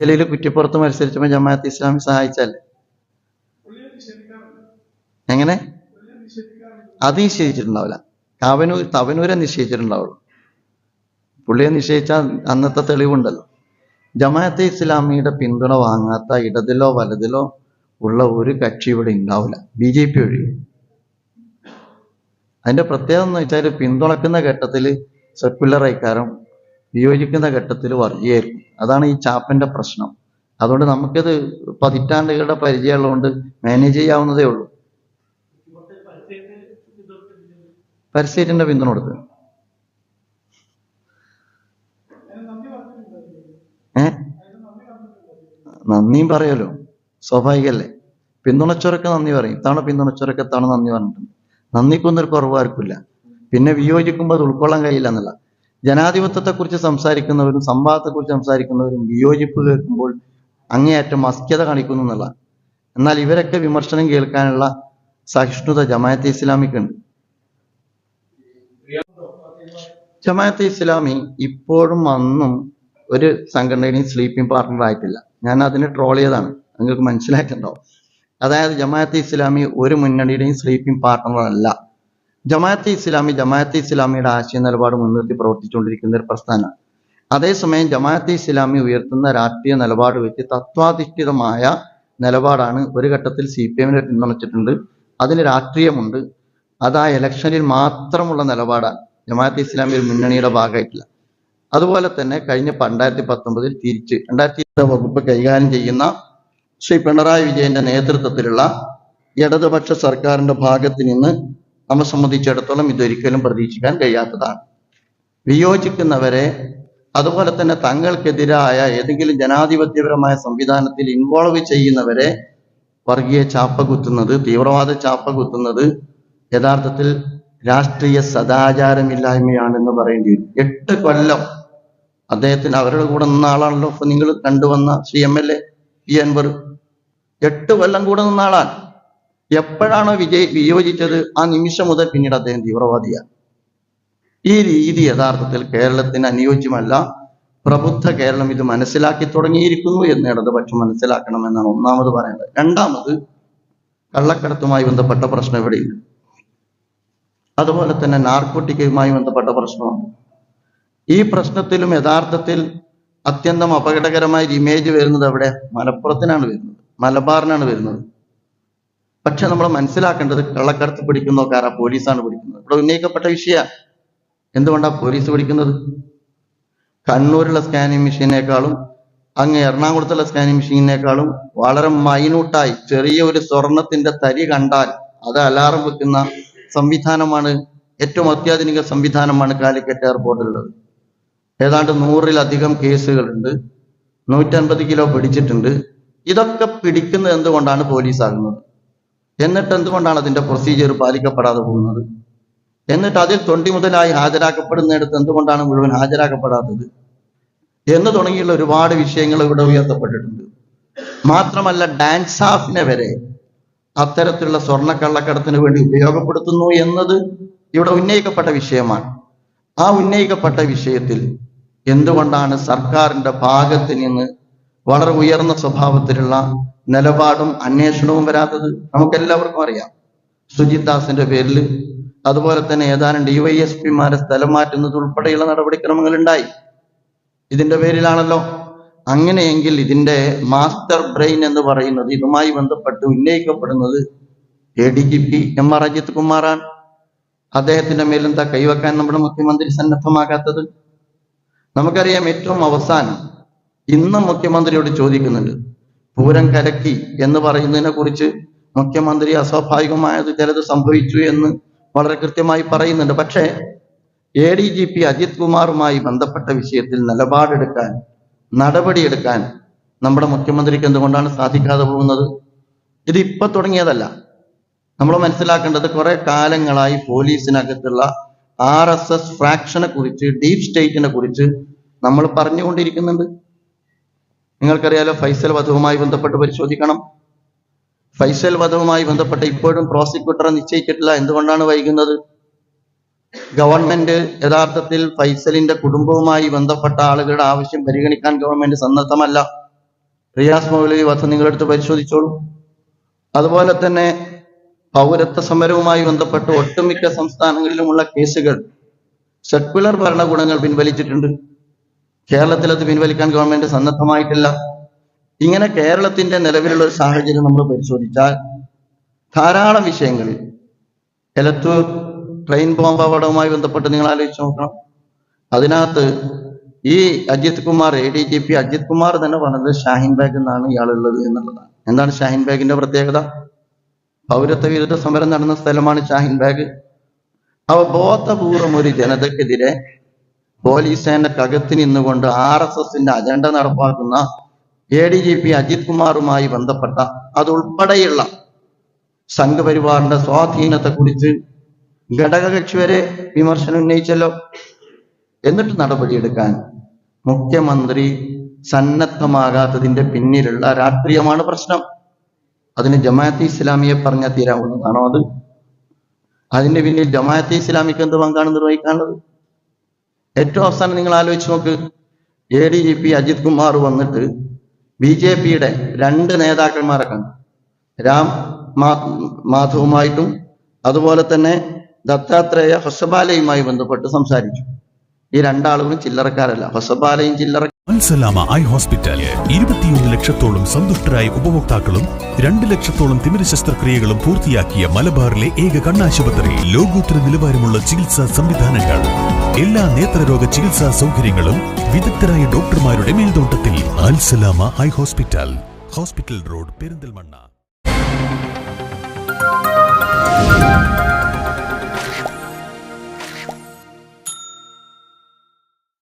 ഡൽഹിയിൽ കുറ്റിപ്പുറത്ത് മത്സരിച്ചപ്പോൾ ജമാഅത്ത് ഇസ്ലാമി സഹായിച്ചല്ലേ? എങ്ങനെ? അത് നിശ്ചയിച്ചിട്ടുണ്ടാവില്ല. തവനൂരെ നിശ്ചയിച്ചിട്ടുണ്ടാവുള്ളൂ. പുള്ളിയെ നിശ്ചയിച്ചാൽ അന്നത്തെ തെളിവുണ്ടല്ലോ. ജമാഅത്തെ ഇസ്ലാമിയുടെ പിന്തുണ വാങ്ങാത്ത ഇടതിലോ വലതിലോ ഉള്ള ഒരു കക്ഷി ഇവിടെ ഉണ്ടാവില്ല, BJP ഒഴികെ. അതിന്റെ പ്രത്യേകത എന്ന് വെച്ചാൽ പിന്തുണക്കുന്ന ഘട്ടത്തിൽ സെക്യുലർ ഐക്കാരം, വിയോജിക്കുന്ന ഘട്ടത്തിൽ വർഗീയായിരിക്കും. അതാണ് ഈ ചാപ്പന്റെ പ്രശ്നം. അതുകൊണ്ട് നമുക്കിത് പതിറ്റാണ്ടുകളുടെ പരിചയമുള്ളതുകൊണ്ട് മാനേജ് ചെയ്യാവുന്നതേ ഉള്ളൂ. പരസ്യത്തിന്റെ പിന്തുണ കൊടുത്ത് നന്ദിയും പറയല്ലോ, സ്വാഭാവികല്ലേ. പിന്തുണച്ചവരൊക്കെ നന്ദി പറയും. ഇത്തവണ പിന്തുണച്ചവരൊക്കെ ഇത്തവണ നന്ദി പറഞ്ഞിട്ടുണ്ട്. നന്ദിക്കൊന്നൊരു കുറവാർക്കില്ല. പിന്നെ വിയോജിക്കുമ്പോൾ അത് ഉൾക്കൊള്ളാൻ കഴിയില്ല എന്നല്ല. ജനാധിപത്യത്തെക്കുറിച്ച് സംസാരിക്കുന്നവരും സംവാദത്തെക്കുറിച്ച് സംസാരിക്കുന്നവരും വിയോജിപ്പ് കേൾക്കുമ്പോൾ അങ്ങേയറ്റം അസ്ക്യത കാണിക്കുന്നു എന്നുള്ള. എന്നാൽ ഇവരൊക്കെ വിമർശനം കേൾക്കാനുള്ള സഹിഷ്ണുത ജമാഅത്തെ ഇസ്ലാമിക്കുണ്ട്. ജമാഅത്തെ ഇസ്ലാമി ഇപ്പോഴും അന്നും ഒരു സംഘടനയും സ്ലീപ്പിംഗ് പാർട്ണർ ആയിട്ടില്ല. ഞാൻ അതിനെ ട്രോൾ ചെയ്തതാണ്, നിങ്ങൾക്ക് മനസ്സിലായിട്ടുണ്ടാവും. അതായത് ജമാഅത്തെ ഇസ്ലാമി ഒരു മുന്നണിയുടെയും സ്ലീപ്പിംഗ് പാർട്ണർ അല്ല. ജമാഅത്തെ ഇസ്ലാമിയുടെ ആശയ നിലപാട് മുൻനിർത്തി പ്രവർത്തിച്ചുകൊണ്ടിരിക്കുന്ന ഒരു പ്രസ്ഥാനമാണ്. അതേസമയം ജമാഅത്തെ ഇസ്ലാമി ഉയർത്തുന്ന രാഷ്ട്രീയ നിലപാട് വെച്ച് തത്വാധിഷ്ഠിതമായ നിലപാടാണ് ഒരു ഘട്ടത്തിൽ CPM പിന്തുണച്ചിട്ടുണ്ട്. അതിന് രാഷ്ട്രീയമുണ്ട്. അത് ആ ഇലക്ഷനിൽ മാത്രമുള്ള നിലപാടാണ്. ജമാഅത്തെ ഇസ്ലാമി ഒരു മുന്നണിയുടെ ഭാഗമായിട്ടില്ല. അതുപോലെ തന്നെ കഴിഞ്ഞ 2019 തിരിച്ച് 2020 വകുപ്പ് കൈകാര്യം ചെയ്യുന്ന ശ്രീ പിണറായി വിജയന്റെ നേതൃത്വത്തിലുള്ള ഇടതുപക്ഷ സർക്കാരിന്റെ ഭാഗത്ത് നിന്ന് നമ്മെ സംബന്ധിച്ചിടത്തോളം ഇതൊരിക്കലും പ്രതീക്ഷിക്കാൻ കഴിയാത്തതാണ്. വിയോജിക്കുന്നവരെ, അതുപോലെ തന്നെ തങ്ങൾക്കെതിരായ ഏതെങ്കിലും ജനാധിപത്യപരമായ സംവിധാനത്തിൽ ഇൻവോൾവ് ചെയ്യുന്നവരെ വർഗീയ ചാപ്പ കുത്തുന്നത്, തീവ്രവാദ ചാപ്പ കുത്തുന്നത് യഥാർത്ഥത്തിൽ രാഷ്ട്രീയ സദാചാരമില്ലായ്മയാണെന്ന് പറയേണ്ടി വരും. 8 കൊല്ലം അദ്ദേഹത്തിന് അവരുടെ കൂടെ നിന്ന ആളാണല്ലോ ഇപ്പൊ നിങ്ങൾ കണ്ടുവന്ന ശ്രീ MLA P. അൻവർ. 8 കൊല്ലം കൂടെ നിന്ന ആളാണ്. എപ്പോഴാണോ വിയോജിച്ചത് ആ നിമിഷം മുതൽ പിന്നീട് അദ്ദേഹം തീവ്രവാദിയാണ്. ഈ രീതി യഥാർത്ഥത്തിൽ കേരളത്തിന് അനുയോജ്യമല്ല. പ്രബുദ്ധ കേരളം ഇത് മനസ്സിലാക്കി തുടങ്ങിയിരിക്കുന്നു എന്ന് ഇടതുപക്ഷം മനസ്സിലാക്കണമെന്നാണ് ഒന്നാമത് പറയേണ്ടത്. രണ്ടാമത്, കള്ളക്കടത്തുമായി ബന്ധപ്പെട്ട പ്രശ്നം ഇവിടെയില്ല. അതുപോലെ തന്നെ നാർക്കോട്ടിക്കുമായി ബന്ധപ്പെട്ട പ്രശ്നമാണ്. ഈ പ്രശ്നത്തിലും യഥാർത്ഥത്തിൽ അത്യന്തം അപകടകരമായ ഇമേജ് വരുന്നത് എവിടെ? മലപ്പുറത്തിനാണ് വരുന്നത്, മലബാറിനാണ് വരുന്നത്. പക്ഷെ നമ്മൾ മനസ്സിലാക്കേണ്ടത് കള്ളക്കടത്ത് പിടിക്കുന്നവരാ പോലീസാണ് പിടിക്കുന്നത്. ഇവിടെ ഉന്നയിക്കപ്പെട്ട വിഷയമാണ്. എന്തുകൊണ്ടാണ് പോലീസ് പിടിക്കുന്നത്? കണ്ണൂരിലെ സ്കാനിങ് മെഷീനേക്കാളും അങ്ങ് എറണാകുളത്തുള്ള സ്കാനിങ് മെഷീനേക്കാളും വളരെ മൈന്യൂട്ടായി ചെറിയ ഒരു സ്വർണത്തിന്റെ തരി കണ്ടാൽ അത് അലാറം വെക്കുന്ന സംവിധാനമാണ്, ഏറ്റവും അത്യാധുനിക സംവിധാനമാണ് കാലിക്കറ്റ് എയർപോർട്ടിലുള്ളത്. ഏതാണ്ട് 100-ലധികം കേസുകളുണ്ട്. 150 കിലോ പിടിച്ചിട്ടുണ്ട്. ഇതൊക്കെ പിടിക്കുന്നത് എന്തുകൊണ്ടാണ് പോലീസ് ആകുന്നത്? എന്നിട്ട് എന്തുകൊണ്ടാണ് അതിന്റെ പ്രൊസീജിയർ പാലിക്കപ്പെടാതെ പോകുന്നത്? എന്നിട്ട് അതിൽ തൊണ്ടി മുതലായി ഹാജരാക്കപ്പെടുന്നിടത്ത് എന്തുകൊണ്ടാണ് മുഴുവൻ ഹാജരാക്കപ്പെടാത്തത്? എന്ന് തുടങ്ങിയുള്ള ഒരുപാട് വിഷയങ്ങൾ ഇവിടെ ഉയർത്തപ്പെട്ടിട്ടുണ്ട്. മാത്രമല്ല, ഡാൻസ് ഹാഫിനെ വരെ അത്തരത്തിലുള്ള സ്വർണ്ണക്കള്ളക്കടത്തിന് വേണ്ടി ഉപയോഗപ്പെടുത്തുന്നു എന്നത് ഇവിടെ ഉന്നയിക്കപ്പെട്ട വിഷയമാണ്. ആ ഉന്നയിക്കപ്പെട്ട വിഷയത്തിൽ എന്തുകൊണ്ടാണ് സർക്കാരിന്റെ ഭാഗത്ത് നിന്ന് വളരെ ഉയർന്ന സ്വഭാവത്തിലുള്ള നിലപാടും അന്വേഷണവും വരാത്തത്? നമുക്കെല്ലാവർക്കും അറിയാം. സുജിത് ദാസിന്റെ പേരിൽ, അതുപോലെ തന്നെ ഏതാനും DYSPമാരെ സ്ഥലം മാറ്റുന്നത് ഉൾപ്പെടെയുള്ള നടപടിക്രമങ്ങൾ ഉണ്ടായി. ഇതിന്റെ പേരിലാണല്ലോ. അങ്ങനെയെങ്കിൽ ഇതിന്റെ മാസ്റ്റർ ബ്രെയിൻ എന്ന് പറയുന്നത്, ഇതുമായി ബന്ധപ്പെട്ട് ഉന്നയിക്കപ്പെടുന്നത് ADGP MR അജിത് കുമാറാണ്. അദ്ദേഹത്തിന്റെ മേലെന്താ കൈവെക്കാൻ നമ്മുടെ മുഖ്യമന്ത്രി സന്നദ്ധമാകാത്തത്? നമുക്കറിയാം. ഏറ്റവും അവസാനം ഇന്നും മുഖ്യമന്ത്രിയോട് ചോദിക്കുന്നുണ്ട്. പൂരം കലക്കി എന്ന് പറയുന്നതിനെ കുറിച്ച് മുഖ്യമന്ത്രി അസ്വാഭാവികമായത് ചിലത് സംഭവിച്ചു എന്ന് വളരെ കൃത്യമായി പറയുന്നുണ്ട്. പക്ഷേ ADGP അജിത് കുമാറുമായി ബന്ധപ്പെട്ട വിഷയത്തിൽ നിലപാടെടുക്കാൻ, നടപടിയെടുക്കാൻ നമ്മുടെ മുഖ്യമന്ത്രിക്ക് എന്തുകൊണ്ടാണ് സാധിക്കാതെ പോകുന്നത്? ഇത് ഇപ്പൊ തുടങ്ങിയതല്ല. നമ്മൾ മനസ്സിലാക്കേണ്ടത് കുറെ കാലങ്ങളായി പോലീസിനകത്തുള്ള RSS ഫ്രാക്ഷനെ കുറിച്ച്, ഡീപ് സ്റ്റേറ്റിനെ കുറിച്ച് നമ്മൾ പറഞ്ഞുകൊണ്ടിരിക്കുന്നുണ്ട്. നിങ്ങൾക്കറിയാലോ, ഫൈസൽ വധവുമായി ബന്ധപ്പെട്ട് പരിശോധിക്കണം. ഫൈസൽ വധവുമായി ബന്ധപ്പെട്ട് ഇപ്പോഴും പ്രോസിക്യൂട്ടറെ നിശ്ചയിച്ചിട്ടില്ല. എന്തുകൊണ്ടാണ് വൈകുന്നത്? ഗവൺമെന്റ് യഥാർത്ഥത്തിൽ ഫൈസലിന്റെ കുടുംബവുമായി ബന്ധപ്പെട്ട ആളുകളുടെ ആവശ്യം പരിഗണിക്കാൻ ഗവൺമെന്റ് സന്നദ്ധമല്ല. റിയാസ് മൗലവി വധം നിങ്ങളെടുത്ത് പരിശോധിച്ചോളൂ. അതുപോലെ തന്നെ പൗരത്വ സമരവുമായി ബന്ധപ്പെട്ട് ഒട്ടുമിക്ക സംസ്ഥാനങ്ങളിലുമുള്ള കേസുകൾ സെക്യുലർ ഭരണകൂടങ്ങൾ പിൻവലിച്ചിട്ടുണ്ട്. കേരളത്തിൽ അത് പിൻവലിക്കാൻ ഗവൺമെന്റ് സന്നദ്ധമായിട്ടില്ല. ഇങ്ങനെ കേരളത്തിന്റെ നിലവിലുള്ള ഒരു സാഹചര്യം നമ്മൾ പരിശോധിച്ചാൽ ധാരാളം വിഷയങ്ങളിൽ എലത്തൂർ ട്രെയിൻ ബോംബ് അപകടവുമായി ബന്ധപ്പെട്ട് നിങ്ങൾ ആലോചിച്ച് നോക്കണം. അതിനകത്ത് ഈ അജിത് കുമാർ, ADGP അജിത് കുമാർ തന്നെ പറഞ്ഞത് ഷാഹിൻ ബാഗ് എന്നാണ് ഇയാളുള്ളത് എന്നുള്ളതാണ്. എന്താണ് ഷാഹിൻ ബാഗിന്റെ പ്രത്യേകത? പൗരത്വ വിരുദ്ധ സമരം നടന്ന സ്ഥലമാണ് ഷാഹിൻ ബാഗ്. അവ ബോധപൂർവം ഒരു ജനതക്കെതിരെ പോലീസ് സേനക്കകത്ത് നിന്നുകൊണ്ട് RSSന്റെ അജണ്ട നടപ്പാക്കുന്ന ADGP അജിത് കുമാറുമായി ബന്ധപ്പെട്ട അതുൾപ്പെടെയുള്ള സംഘപരിവാറിന്റെ സ്വാധീനത്തെ കുറിച്ച് ഘടകകക്ഷി വരെ വിമർശനം ഉന്നയിച്ചല്ലോ. എന്നിട്ട് നടപടിയെടുക്കാൻ മുഖ്യമന്ത്രി സന്നദ്ധമാകാത്തതിന്റെ പിന്നിലുള്ള രാഷ്ട്രീയമാണ് പ്രശ്നം. അതിന് ജമാഅത്തെ ഇസ്ലാമിയെ പറഞ്ഞാൽ തീരാവുന്നതാണോ? അതിന്റെ പിന്നിൽ ജമാഅത്തെ ഇസ്ലാമിക്ക് എന്ത് പങ്കാണ് നിർവഹിക്കാനുള്ളത്? ഏറ്റവും അവസാനം നിങ്ങൾ ആലോചിച്ച് നോക്ക്. ADGP അജിത് കുമാർ വന്നിട്ട് BJPയുടെ 2 നേതാക്കന്മാരെ കണ്ടു. രാം മാധവുമായിട്ടും അതുപോലെ തന്നെ ദത്താത്രേയ ഹൊസബാലയുമായി ബന്ധപ്പെട്ട് സംസാരിച്ചു. ഈ 2 ആളുകളും ചില്ലറക്കാരല്ല. ഹൊസബാലയും ചില്ലറ. അൽസലാമ ഐ ഹോസ്പിറ്റൽ 21 ലക്ഷത്തോളം സന്തുഷ്ടരായ ഉപഭോക്താക്കളും 2 ലക്ഷത്തോളം തിമിര ശസ്ത്രക്രിയകളും പൂർത്തിയാക്കിയ മലബാറിലെ ഏക കണ്ണാശുപത്രി. ലോകോത്തര നിലവാരമുള്ള ചികിത്സാ സംവിധാനങ്ങൾ, എല്ലാ നേത്രരോഗ ചികിത്സാ സൗകര്യങ്ങളും വിദഗ്ധരായ ഡോക്ടർമാരുടെ മേൽനോട്ടത്തിൽ. Al Salama eye hospital, hospital road, Perinthalmanna.